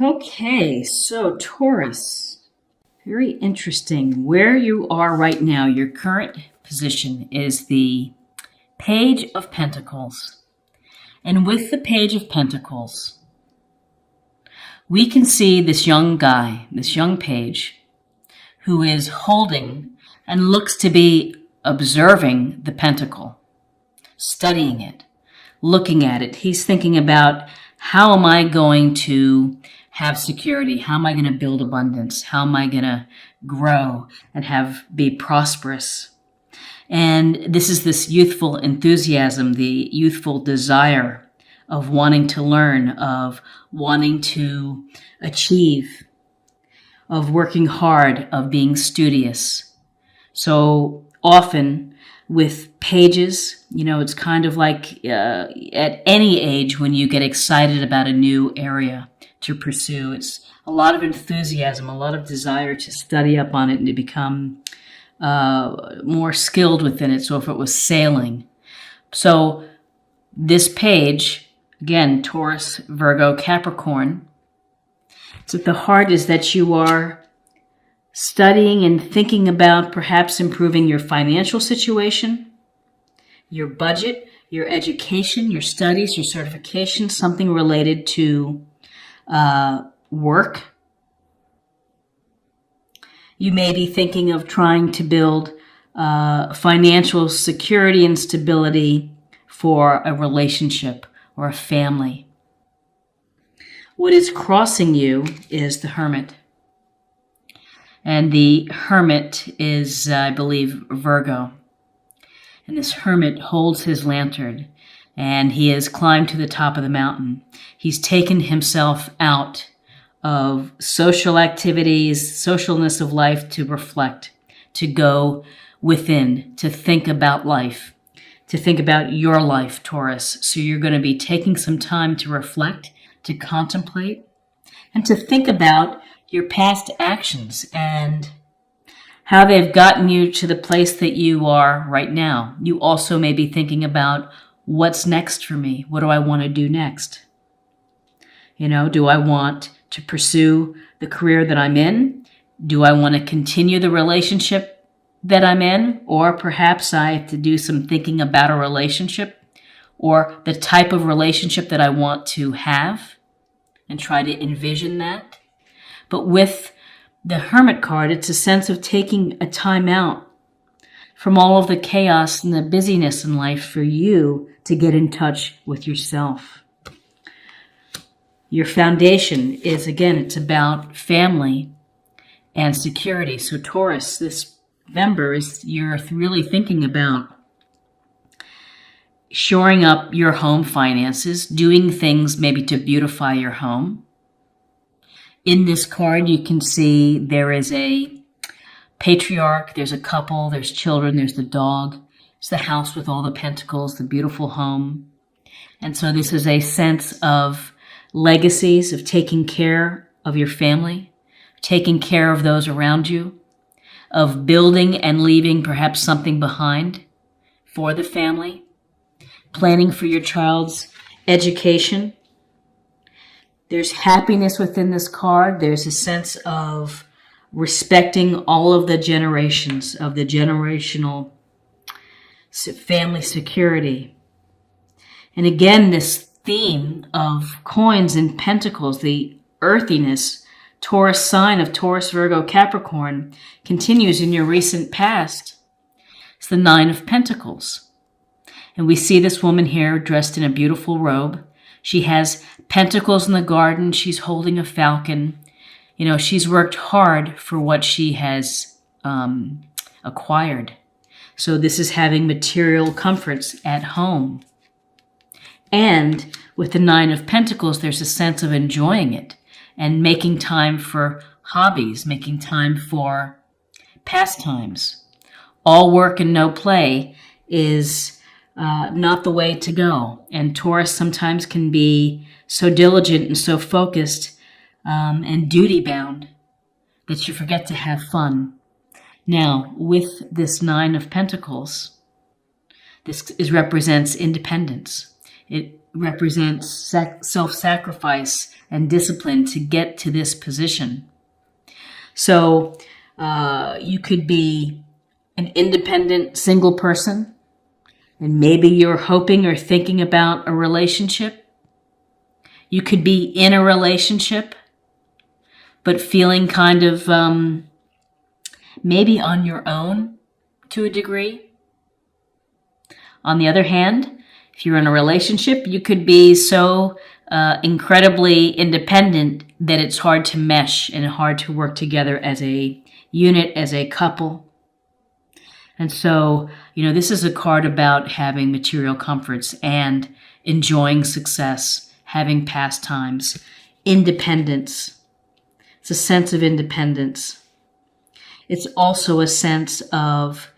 Okay, so Taurus, very interesting. Where you are right now, your current position is the Page of Pentacles. And with the Page of Pentacles, we can see this young guy, this young page, who is holding and looks to be observing the pentacle, studying it, looking at it. He's thinking about, how am I going to have security? How am I going to build abundance? How am I going to grow and be prosperous? And this is this youthful enthusiasm, the youthful desire of wanting to learn, of wanting to achieve, of working hard, of being studious. So often with pages, it's kind of like at any age when you get excited about a new area to pursue. It's a lot of enthusiasm, a lot of desire to study up on it and to become more skilled within it. So if it was sailing. So this page, again, Taurus, Virgo, Capricorn, so at the heart is that you are studying and thinking about perhaps improving your financial situation, your budget, your education, your studies, your certification, something related to work. You may be thinking of trying to build financial security and stability for a relationship or a family. What is crossing you is the Hermit. And the Hermit is, I believe, Virgo. And this Hermit holds his lantern, and he has climbed to the top of the mountain. He's taken himself out of social activities, socialness of life, to reflect, to go within, to think about life, to think about your life, Taurus. So you're going to be taking some time to reflect, to contemplate, and to think about your past actions and how they've gotten you to the place that you are right now. You also may be thinking about, what's next for me? What do I want to do next? Do I want to pursue the career that I'm in? Do I want to continue the relationship that I'm in? Or perhaps I have to do some thinking about a relationship or the type of relationship that I want to have and try to envision that. But with the Hermit card, it's a sense of taking a time out from all of the chaos and the busyness in life for you to get in touch with yourself. Your foundation is, again, it's about family and security. So Taurus, this November, you're really thinking about shoring up your home finances, doing things maybe to beautify your home. In this card, you can see there is a patriarch, there's a couple, there's children, there's the dog, it's the house with all the pentacles, the beautiful home. And so this is a sense of legacies, of taking care of your family, taking care of those around you, of building and leaving perhaps something behind for the family, planning for your child's education. There's happiness within this card. There's a sense of respecting all of the generations, of the generational family security. And again, this theme of coins and pentacles, the earthiness, Taurus sign of Taurus, Virgo, Capricorn, continues in your recent past. It's the Nine of Pentacles. And we see this woman here dressed in a beautiful robe. She has pentacles in the garden. She's holding a falcon. She's worked hard for what she has acquired. So this is having material comforts at home. And with the Nine of Pentacles, there's a sense of enjoying it and making time for hobbies, making time for pastimes. All work and no play is not the way to go. And Taurus sometimes can be so diligent and so focused and duty-bound that you forget to have fun. Now, with this Nine of Pentacles, represents independence. It represents self-sacrifice and discipline to get to this position. So you could be an independent single person, and maybe you're hoping or thinking about a relationship. You could be in a relationship, but feeling kind of maybe on your own to a degree. On the other hand, if you're in a relationship, you could be so incredibly independent that it's hard to mesh and hard to work together as a unit, as a couple. And so, this is a card about having material comforts and enjoying success, having pastimes, independence. It's a sense of independence. It's also a sense of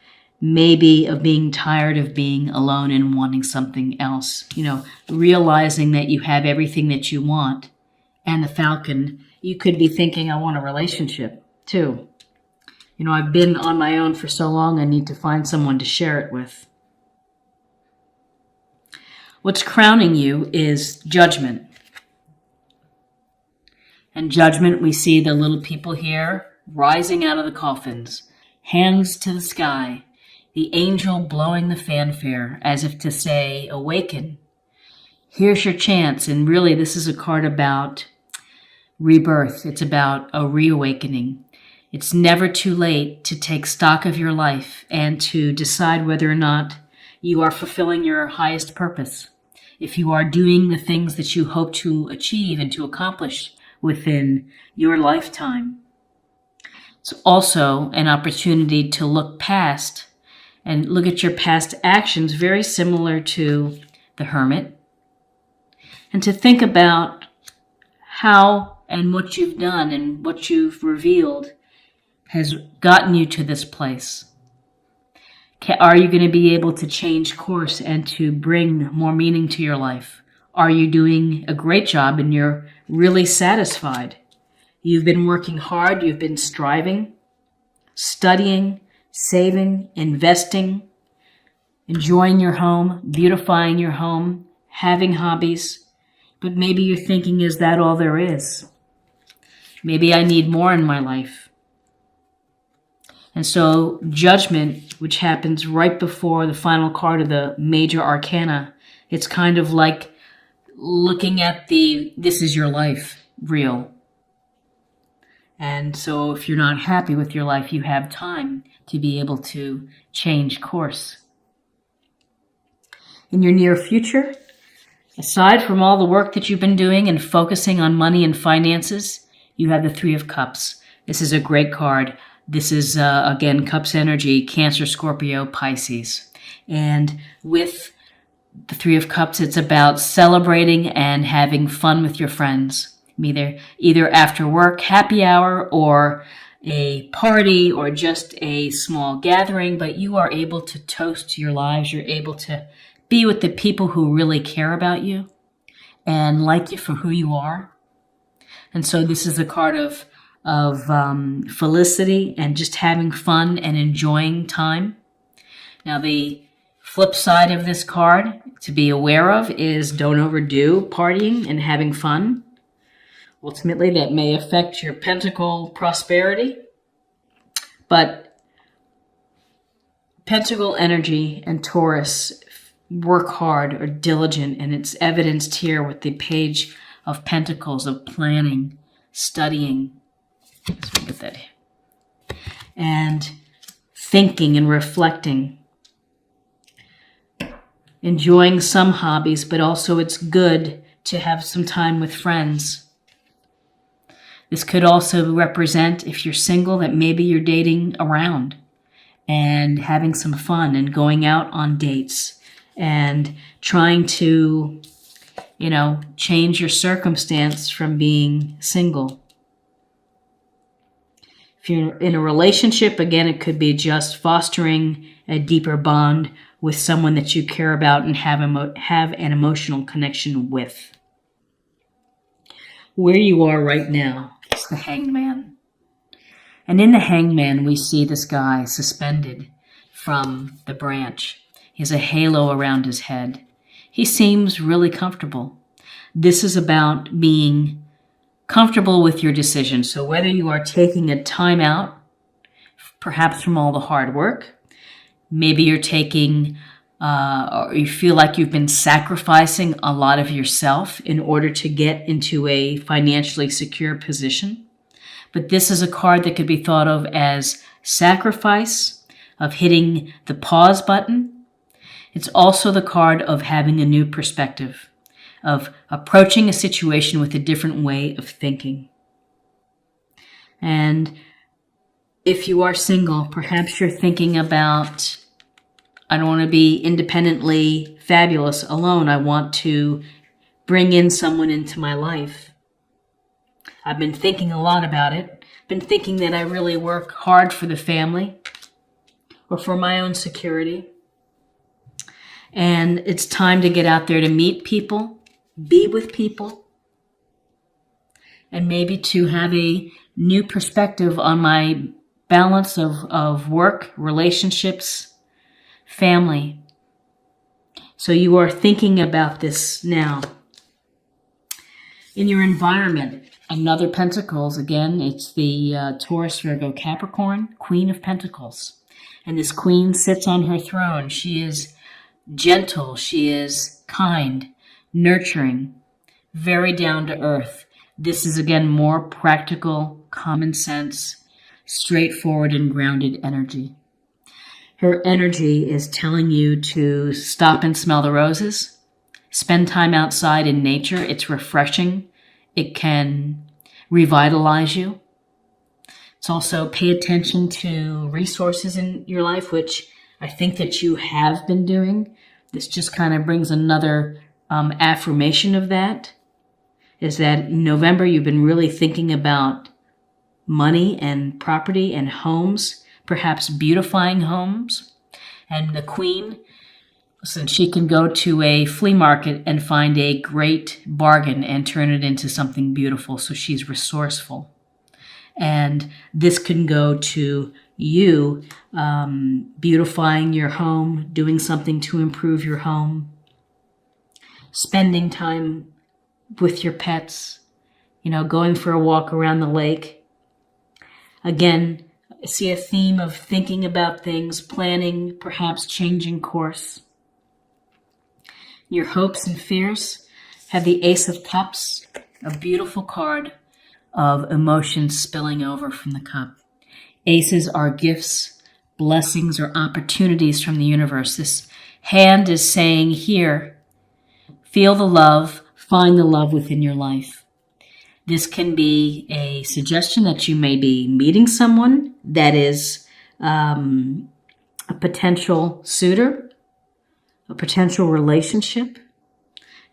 maybe of being tired of being alone and wanting something else. Realizing that you have everything that you want. And the Falcon, you could be thinking, I want a relationship too. I've been on my own for so long, I need to find someone to share it with. What's crowning you is Judgment. And Judgment, we see the little people here rising out of the coffins, hands to the sky, the angel blowing the fanfare as if to say, awaken. Here's your chance. And really, this is a card about rebirth. It's about a reawakening. It's never too late to take stock of your life and to decide whether or not you are fulfilling your highest purpose. If you are doing the things that you hope to achieve and to accomplish within your lifetime. It's also an opportunity to look past and look at your past actions, very similar to the Hermit, and to think about how and what you've done and what you've revealed has gotten you to this place. Are you going to be able to change course and to bring more meaning to your life? Are you doing a great job and you're really satisfied? You've been working hard, you've been striving, studying, saving, investing, enjoying your home, beautifying your home, having hobbies. But maybe you're thinking, is that all there is? Maybe I need more in my life. And so Judgment, which happens right before the final card of the major arcana, it's kind of like looking at this is your life, real. And so if you're not happy with your life, you have time to be able to change course. In your near future, aside from all the work that you've been doing and focusing on money and finances, you have the Three of Cups. This is a great card. This is, again, Cups energy, Cancer, Scorpio, Pisces. And with the Three of Cups, it's about celebrating and having fun with your friends. Either after work, happy hour, or a party, or just a small gathering, but you are able to toast your lives. You're able to be with the people who really care about you and like you for who you are. And so this is a card of felicity and just having fun and enjoying time. Now, the flip side of this card to be aware of is don't overdo partying and having fun. Ultimately, that may affect your pentacle prosperity. But Pentacle energy and Taurus work hard, are diligent, and it's evidenced here with the Page of Pentacles of planning, studying, let's look at that, and thinking and reflecting, enjoying some hobbies, but also it's good to have some time with friends. This could also represent, if you're single, that maybe you're dating around and having some fun and going out on dates and trying to, change your circumstance from being single. If you're in a relationship, again, it could be just fostering a deeper bond with someone that you care about and have an emotional connection with. Where you are right now is the Hangman. And in the Hangman, we see this guy suspended from the branch. He has a halo around his head. He seems really comfortable. This is about being comfortable with your decision. So whether you are taking a time out, perhaps from all the hard work, maybe you're taking, or you feel like you've been sacrificing a lot of yourself in order to get into a financially secure position. But this is a card that could be thought of as sacrifice, of hitting the pause button. It's also the card of having a new perspective, of approaching a situation with a different way of thinking. And if you are single, perhaps you're thinking about, I don't want to be independently fabulous alone. I want to bring in someone into my life. I've been thinking a lot about it. Been thinking that I really work hard for the family or for my own security. And it's time to get out there to meet people, be with people, and maybe to have a new perspective on my balance of work, relationships, family. So you are thinking about this now. In your environment, another Pentacles, again, it's the Taurus, Virgo, Capricorn, Queen of Pentacles. And this queen sits on her throne. She is gentle. She is kind, nurturing, very down to earth. This is, again, more practical, common sense, straightforward and grounded energy. Her energy is telling you to stop and smell the roses, spend time outside in nature. It's refreshing. It can revitalize you. It's also pay attention to resources in your life, which I think that you have been doing. This just kind of brings another affirmation of that, is that in November you've been really thinking about money and property and homes, perhaps beautifying homes. And the queen, listen, she can go to a flea market and find a great bargain and turn it into something beautiful. So she's resourceful. And this can go to you beautifying your home, doing something to improve your home, spending time with your pets, going for a walk around the lake. Again, I see a theme of thinking about things, planning, perhaps changing course. Your hopes and fears have the Ace of Cups, a beautiful card of emotions spilling over from the cup. Aces are gifts, blessings, or opportunities from the universe. This hand is saying, here, feel the love, find the love within your life. This can be a suggestion that you may be meeting someone that is a potential suitor, a potential relationship.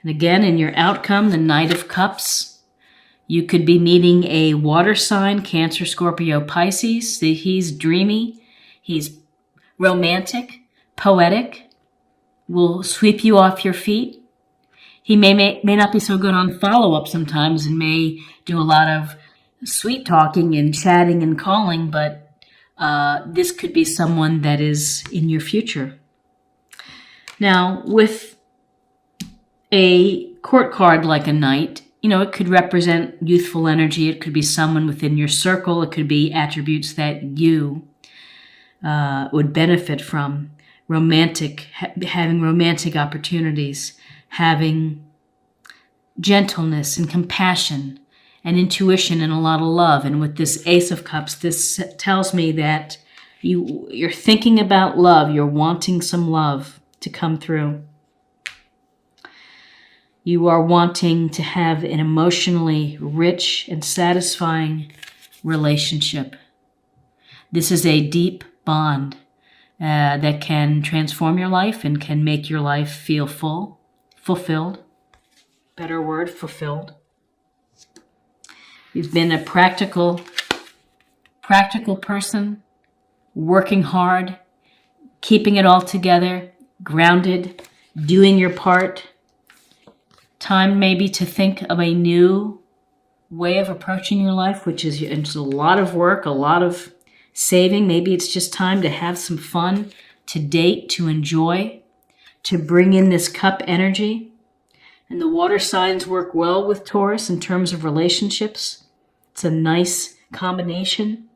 And again, in your outcome, the Knight of Cups, you could be meeting a water sign, Cancer, Scorpio, Pisces. He's dreamy, he's romantic, poetic, will sweep you off your feet. He may not be so good on follow-up sometimes and may do a lot of sweet talking and chatting and calling, but this could be someone that is in your future. Now, with a court card like a knight, it could represent youthful energy. It could be someone within your circle. It could be attributes that you would benefit from. Having romantic opportunities, having gentleness and compassion and intuition and a lot of love. And with this Ace of Cups, this tells me that you're thinking about love. You're wanting some love to come through. You are wanting to have an emotionally rich and satisfying relationship. This is a deep bond that can transform your life and can make your life feel fulfilled. Better word, fulfilled. You've been a practical person, working hard, keeping it all together, grounded, doing your part. Time maybe to think of a new way of approaching your life, which is it's a lot of work, a lot of saving. Maybe it's just time to have some fun, to date, to enjoy, to bring in this cup energy. And the water signs work well with Taurus in terms of relationships. It's a nice combination.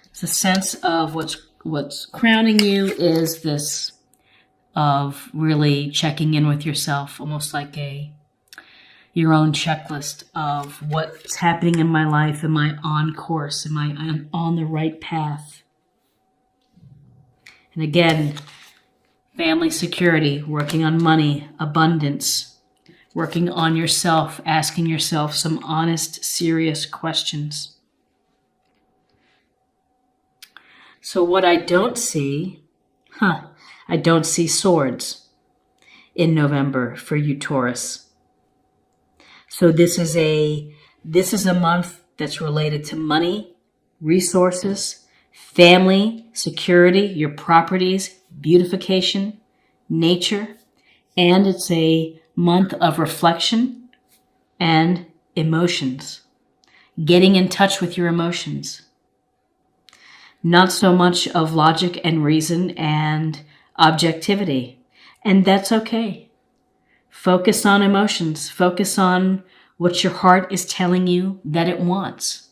It's a sense of what's crowning you is this of really checking in with yourself, almost like your own checklist of what's happening in my life. Am I on course? Am I on the right path? And again, family security, working on money, abundance, working on yourself, asking yourself some honest, serious questions. So what I don't see, I don't see swords in November for you, Taurus. So this is a month that's related to money, resources, family, security, your properties, beautification, nature, and it's a month of reflection and emotions. Getting in touch with your emotions. Not so much of logic and reason and objectivity. And that's okay. Focus on emotions. Focus on what your heart is telling you that it wants.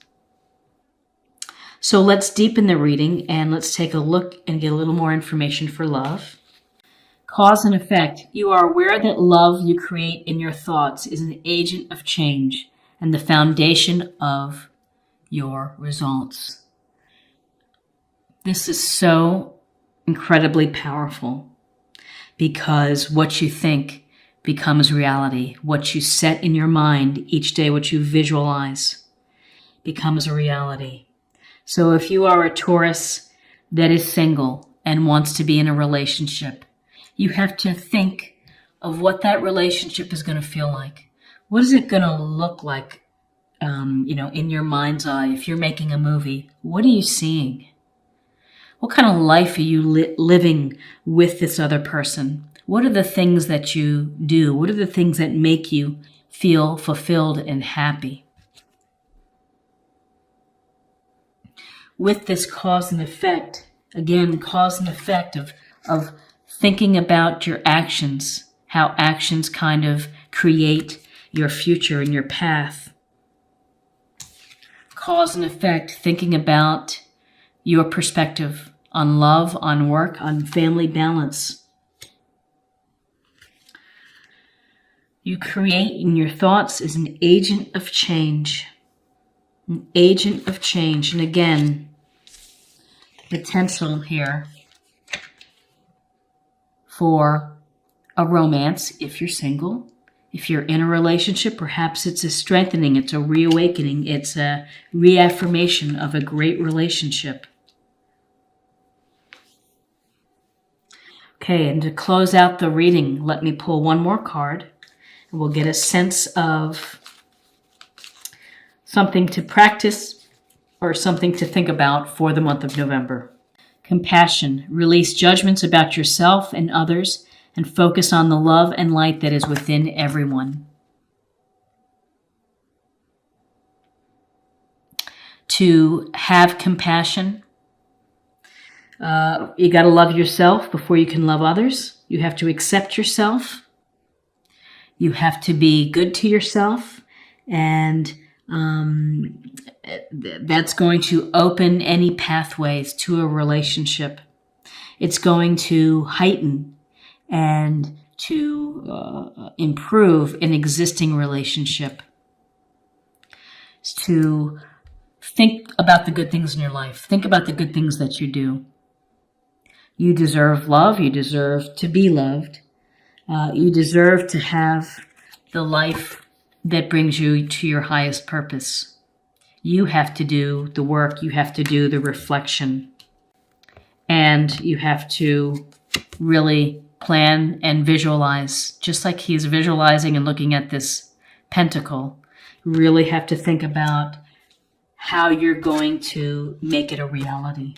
So let's deepen the reading and let's take a look and get a little more information for love. Cause and effect. You are aware that love you create in your thoughts is an agent of change and the foundation of your results. This is so incredibly powerful because what you think becomes reality. What you set in your mind each day, what you visualize, becomes a reality. So if you are a Taurus that is single and wants to be in a relationship, you have to think of what that relationship is going to feel like. What is it going to look like, in your mind's eye? If you're making a movie, what are you seeing? What kind of life are you living with this other person? What are the things that you do? What are the things that make you feel fulfilled and happy? With this cause and effect, again, cause and effect of thinking about your actions, how actions kind of create your future and your path. Cause and effect, thinking about your perspective on love, on work, on family balance. You create in your thoughts is an agent of change. An agent of change. And again, potential here for a romance if you're single. If you're in a relationship, perhaps it's a strengthening, it's a reawakening, it's a reaffirmation of a great relationship. Okay, and to close out the reading, let me pull one more card. And we'll get a sense of something to practice or something to think about for the month of November. Compassion. Release judgments about yourself and others and focus on the love and light that is within everyone. To have compassion, you got to love yourself before you can love others. You have to accept yourself. You have to be good to yourself, and that's going to open any pathways to a relationship. It's going to heighten and to improve an existing relationship. It's to think about the good things in your life. Think about the good things that you do. You deserve love. You deserve to be loved. You deserve to have the life that brings you to your highest purpose. You have to do the work. You have to do the reflection. And you have to really plan and visualize, just like he's visualizing and looking at this pentacle. You really have to think about how you're going to make it a reality.